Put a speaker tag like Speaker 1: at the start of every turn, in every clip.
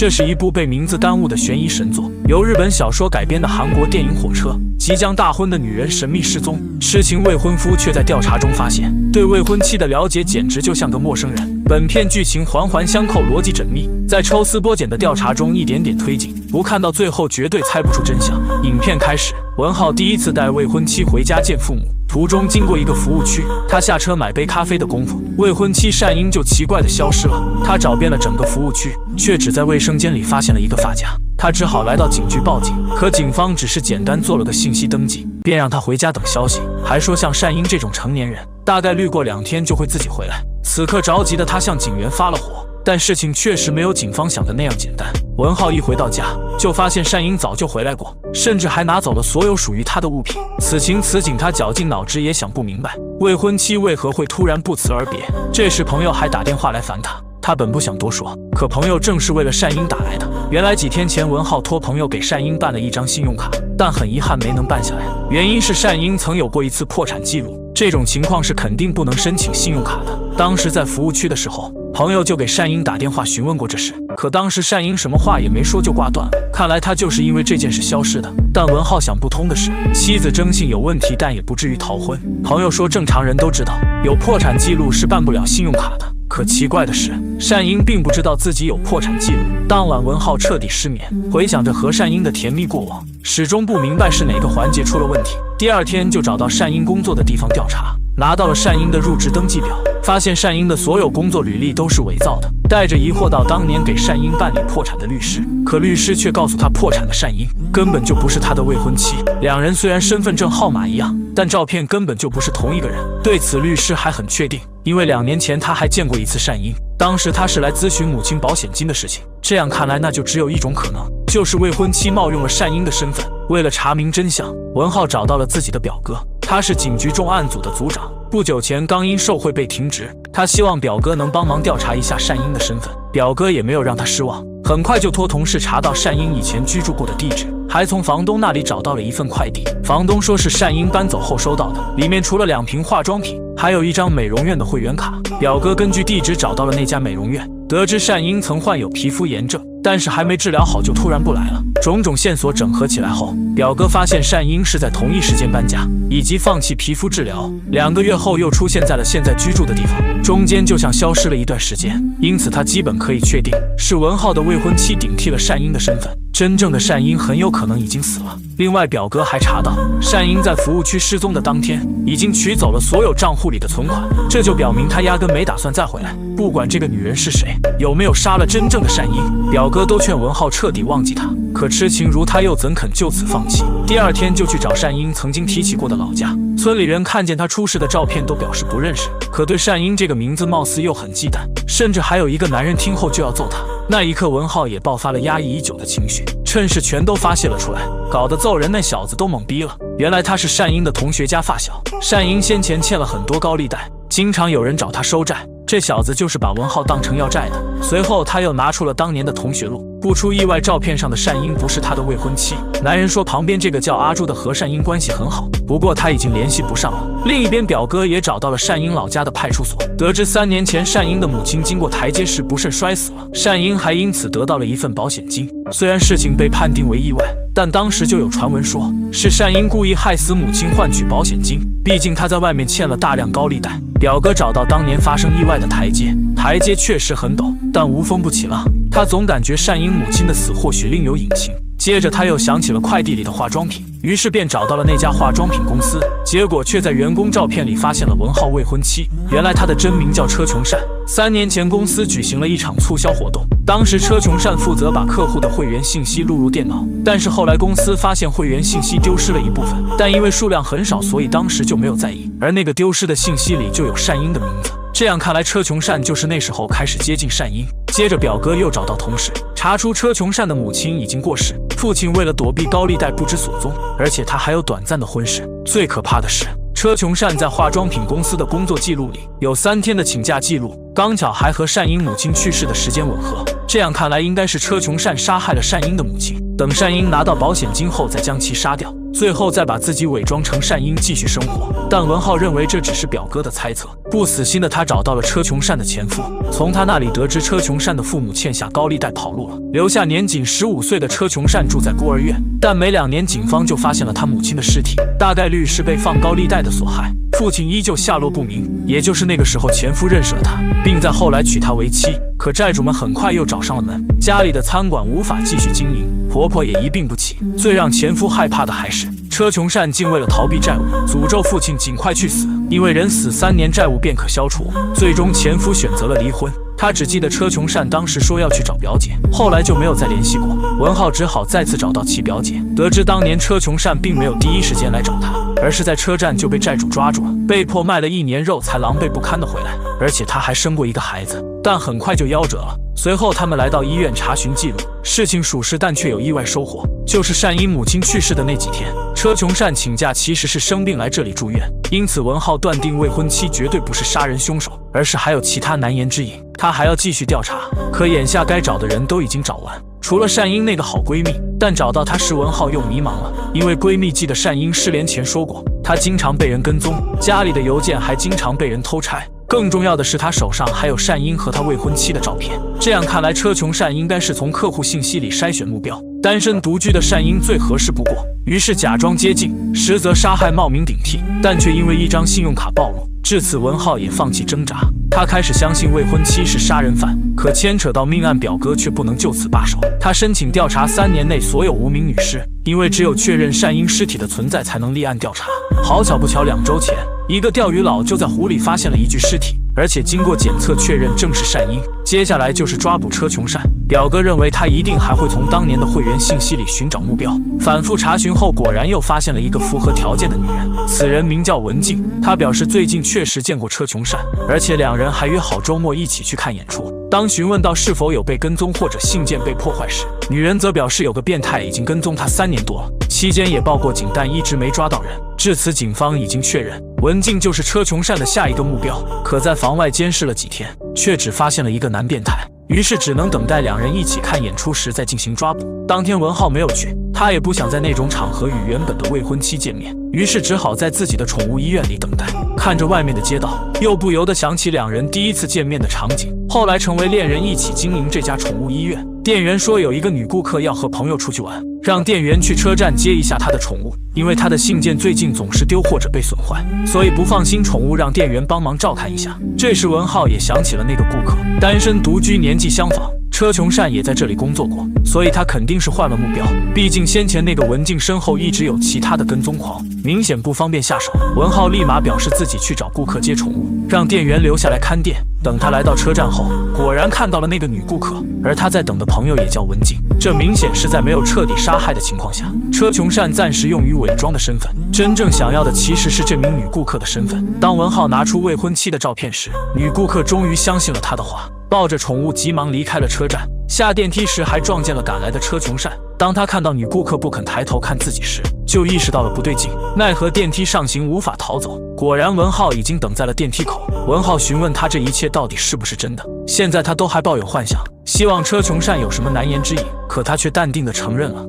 Speaker 1: 这是一部被名字耽误的悬疑神作，由日本小说改编的韩国电影《火车》。即将大婚的女人神秘失踪，痴情未婚夫却在调查中发现，对未婚妻的了解简直就像个陌生人。本片剧情环环相扣，逻辑缜密，在抽丝剥茧的调查中一点点推进，不看到最后绝对猜不出真相。影片开始，文浩第一次带未婚妻回家见父母。途中经过一个服务区，他下车买杯咖啡的功夫，未婚妻善英就奇怪地消失了。他找遍了整个服务区，却只在卫生间里发现了一个发夹。他只好来到警局报警，可警方只是简单做了个信息登记，便让他回家等消息，还说像善英这种成年人，大概率过2天就会自己回来。此刻着急的他向警员发了火，但事情确实没有警方想的那样简单。文浩一回到家，就发现善英早就回来过，甚至还拿走了所有属于他的物品。此情此景，他绞尽脑汁也想不明白，未婚妻为何会突然不辞而别。这时朋友还打电话来烦他，他本不想多说，可朋友正是为了善英打来的。原来几天前，文浩托朋友给善英办了一张信用卡，但很遗憾没能办下来，原因是善英曾有过一次破产记录，这种情况是肯定不能申请信用卡的。当时在服务区的时候，朋友就给善英打电话询问过这事，可当时善英什么话也没说就挂断了，看来他就是因为这件事消失的。但文浩想不通的是，妻子征信有问题，但也不至于逃婚。朋友说正常人都知道，有破产记录是办不了信用卡的。可奇怪的是，善英并不知道自己有破产记录。当晚文浩彻底失眠，回想着和善英的甜蜜过往，始终不明白是哪个环节出了问题。第二天就找到善英工作的地方调查，拿到了善英的入职登记表，发现善英的所有工作履历都是伪造的。带着疑惑到当年给善英办理破产的律师，可律师却告诉他，破产的善英根本就不是他的未婚妻，两人虽然身份证号码一样，但照片根本就不是同一个人。对此律师还很确定，因为2年前他还见过一次善英，当时他是来咨询母亲保险金的事情。这样看来，那就只有一种可能，就是未婚妻冒用了善英的身份。为了查明真相，文浩找到了自己的表哥，他是警局重案组的组长，不久前刚因受贿被停职。他希望表哥能帮忙调查一下善英的身份，表哥也没有让他失望，很快就托同事查到善英以前居住过的地址，还从房东那里找到了一份快递。房东说是善英搬走后收到的，里面除了2瓶化妆品，还有一张美容院的会员卡。表哥根据地址找到了那家美容院，得知善英曾患有皮肤炎症，但是还没治疗好就突然不来了。种种线索整合起来后，表哥发现善英是在同一时间搬家以及放弃皮肤治疗，2个月后又出现在了现在居住的地方，中间就像消失了一段时间。因此他基本可以确定是文浩的未婚妻顶替了善英的身份，真正的善英很有可能已经死了。另外表哥还查到，善英在服务区失踪的当天已经取走了所有账户里的存款，这就表明他压根没打算再回来。不管这个女人是谁，有没有杀了真正的善英，表哥都劝文浩彻底忘记她。可痴情如他又怎肯就此放弃？第2天就去找善英曾经提起过的老家，村里人看见他出事的照片都表示不认识，可对善英这个名字貌似又很忌惮，甚至还有一个男人听后就要揍他。那一刻文浩也爆发了压抑已久的情绪，趁势全都发泄了出来，搞得揍人那小子都懵逼了。原来他是善英的同学家发小，善英先前欠了很多高利贷，经常有人找他收债，这小子就是把文浩当成要债的。随后他又拿出了当年的同学录，不出意外照片上的善英不是他的未婚妻。男人说旁边这个叫阿朱的和善英关系很好，不过他已经联系不上了。另一边表哥也找到了善英老家的派出所，得知3年前善英的母亲经过台阶时不慎摔死了，善英还因此得到了一份保险金。虽然事情被判定为意外，但当时就有传闻说是善英故意害死母亲换取保险金，毕竟他在外面欠了大量高利贷。表哥找到当年发生意外的台阶，台阶确实很陡，但无风不起浪，他总感觉善英母亲的死或许另有隐情。接着他又想起了快递里的化妆品，于是便找到了那家化妆品公司，结果却在员工照片里发现了文浩未婚妻。原来他的真名叫车琼善。3年前公司举行了一场促销活动，当时车琼善负责把客户的会员信息录入电脑，但是后来公司发现会员信息丢失了一部分，但因为数量很少，所以当时就没有在意，而那个丢失的信息里就有善英的名字。这样看来，车琼善就是那时候开始接近善英。接着表哥又找到同事，查出车琼善的母亲已经过世，父亲为了躲避高利贷不知所踪，而且他还有短暂的婚事。最可怕的是，车琼善在化妆品公司的工作记录里有3天的请假记录，刚巧还和善英母亲去世的时间吻合。这样看来，应该是车琼善杀害了善英的母亲，等善英拿到保险金后再将其杀掉。最后再把自己伪装成善英继续生活。但文浩认为这只是表哥的猜测，不死心的他找到了车琼善的前夫，从他那里得知车琼善的父母欠下高利贷跑路了，留下年仅15岁的车琼善住在孤儿院。但没2年，警方就发现了他母亲的尸体，大概率是被放高利贷的所害。父亲依旧下落不明，也就是那个时候，前夫认识了他，并在后来娶她为妻。可债主们很快又找上了门，家里的餐馆无法继续经营，婆婆也一病不起。最让前夫害怕的还是车琼善竟为了逃避债务，诅咒父亲尽快去死，因为人死3年，债务便可消除。最终，前夫选择了离婚。他只记得车琼善当时说要去找表姐，后来就没有再联系过。文浩只好再次找到其表姐，得知当年车琼善并没有第一时间来找他，而是在车站就被债主抓住了，被迫卖了1年肉才狼狈不堪的回来，而且他还生过一个孩子，但很快就夭折了。随后他们来到医院查询记录，事情属实，但却有意外收获，就是善英母亲去世的那几天，车琼善请假其实是生病来这里住院，因此文浩断定未婚妻绝对不是杀人凶手，而是还有其他难言之隐。他还要继续调查，可眼下该找的人都已经找完，除了善英那个好闺蜜，但找到她时文浩又迷茫了，因为闺蜜记得善英失联前说过，她经常被人跟踪，家里的邮件还经常被人偷拆。更重要的是，他手上还有善英和他未婚妻的照片。这样看来，车琼善应该是从客户信息里筛选目标，单身独居的善英最合适不过，于是假装接近，实则杀害，冒名顶替，但却因为一张信用卡暴露。至此，文浩也放弃挣扎，他开始相信未婚妻是杀人犯，可牵扯到命案，表哥却不能就此罢手。他申请调查3年内所有无名女尸，因为只有确认善英尸体的存在，才能立案调查。好巧不巧，2周前，一个钓鱼佬就在湖里发现了一具尸体，而且经过检测确认正是善英。接下来就是抓捕车琼善。表哥认为他一定还会从当年的会员信息里寻找目标，反复查询后，果然又发现了一个符合条件的女人，此人名叫文静。他表示最近确实见过车琼善，而且2人还约好周末一起去看演出。当询问到是否有被跟踪或者信件被破坏时，女人则表示有个变态已经跟踪她3年多了，期间也报过警，但一直没抓到人。至此，警方已经确认文静就是车琼善的下一个目标。可在房外监视了几天，却只发现了一个男变态，于是只能等待2人一起看演出时再进行抓捕。当天文浩没有去，他也不想在那种场合与原本的未婚妻见面，于是只好在自己的宠物医院里等待。看着外面的街道，又不由得想起2人第一次见面的场景，后来成为恋人，一起经营这家宠物医院。店员说有一个女顾客要和朋友出去玩，让店员去车站接一下她的宠物，因为她的信件最近总是丢或者被损坏，所以不放心宠物，让店员帮忙照看一下。这时文浩也想起了那个顾客，单身独居，年纪相仿，车琼善也在这里工作过，所以他肯定是换了目标。毕竟先前那个文静身后一直有其他的跟踪狂，明显不方便下手。文浩立马表示自己去找顾客接宠物，让店员留下来看店。等他来到车站后，果然看到了那个女顾客，而他在等的朋友也叫文静。这明显是在没有彻底杀害的情况下，车琼善暂时用于伪装的身份，真正想要的其实是这名女顾客的身份。当文浩拿出未婚妻的照片时，女顾客终于相信了他的话，抱着宠物急忙离开了车站。下电梯时还撞见了赶来的车琼善，当他看到女顾客不肯抬头看自己时，就意识到了不对劲，奈何电梯上行无法逃走。果然文浩已经等在了电梯口。文浩询问他这一切到底是不是真的，现在他都还抱有幻想，希望车琼善有什么难言之隐，可他却淡定地承认了。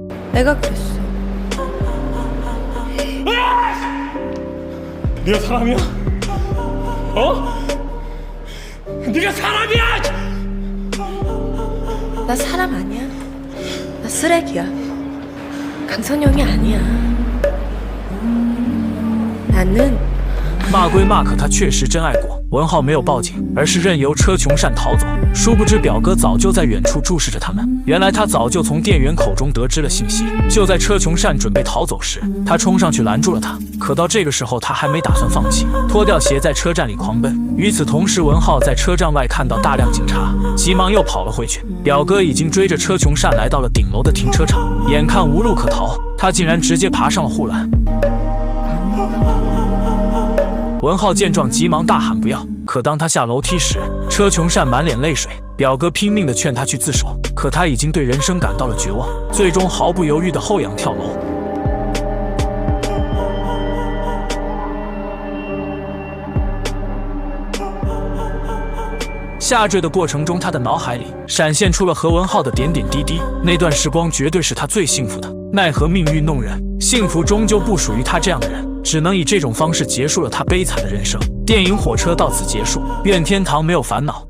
Speaker 2: 네가 사람이야? 어? 네가 사람이야!
Speaker 3: 나 사람 아니야. 나 쓰레기야. 강선영이 아니야. 나는
Speaker 1: 骂归骂，可他确实真爱过。文浩没有报警，而是任由车琼善逃走。殊不知表哥早就在远处注视着他们。原来他早就从店员口中得知了信息。就在车琼善准备逃走时，他冲上去拦住了他。可到这个时候，他还没打算放弃，脱掉鞋在车站里狂奔。与此同时，文浩在车站外看到大量警察，急忙又跑了回去。表哥已经追着车琼善来到了顶楼的停车场，眼看无路可逃，他竟然直接爬上了护栏。文浩见状急忙大喊不要，可当他下楼梯时，车琼善满脸泪水。表哥拼命地劝他去自首，可他已经对人生感到了绝望，最终毫不犹豫地后仰跳楼。下坠的过程中，他的脑海里闪现出了何文浩的点点滴滴，那段时光绝对是他最幸福的。奈何命运弄人，幸福终究不属于他这样的人，只能以这种方式结束了他悲惨的人生。电影《火车》到此结束，愿天堂没有烦恼。